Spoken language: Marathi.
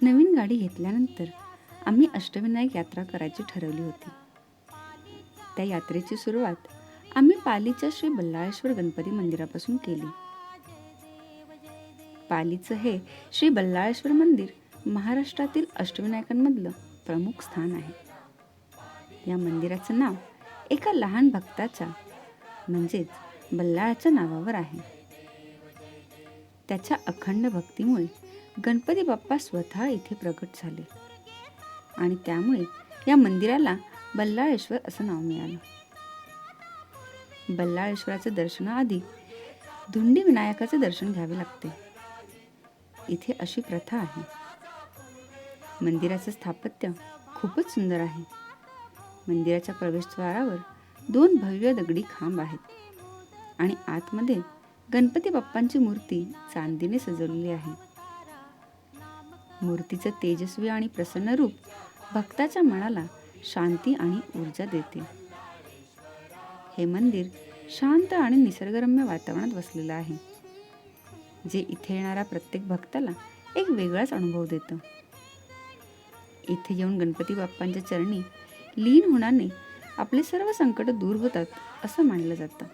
नवीन गाडी घेतल्यानंतर आम्ही अष्टविनायक यात्रा करायची ठरवली होती. त्या यात्रेची सुरुवात आम्ही पालीच्या श्री बल्लाळेश्वर गणपती मंदिरापासून केली. पालीचं हे श्री बल्लाळेश्वर मंदिर महाराष्ट्रातील अष्टविनायकांमधलं प्रमुख स्थान आहे. या मंदिराचं नाव एका लहान भक्ताच्या म्हणजेच बल्लाळाच्या नावावर आहे. त्याच्या अखंड भक्तीमुळे गणपती बाप्पा स्वतः इथे प्रकट झाले आणि त्यामुळे या मंदिराला बल्लाळेश्वर असं नाव मिळालं. बल्लाळेश्वराचं दर्शनाआधी धुंडी विनायकाचे दर्शन घ्यावे लागते. इथे अशी प्रथा आहे. मंदिराचं स्थापत्य खूपच सुंदर आहे. मंदिराच्या प्रवेशद्वारावर 2 भव्य दगडी खांब आहेत आणि आतमध्ये गणपती बाप्पांची मूर्ती चांदीने सजवलेली आहे. मूर्तीचं तेजस्वी आणि प्रसन्न रूप भक्ताच्या मनाला शांती आणि ऊर्जा देते. हे मंदिर शांत आणि निसर्गरम्य वातावरणात वसलेलं आहे, जे इथे येणाऱ्या प्रत्येक भक्ताला एक वेगळाच अनुभव देतं. इथे येऊन गणपती बाप्पांच्या चरणी लीन होण्याने आपले सर्व संकट दूर होतात असं मानलं जातं.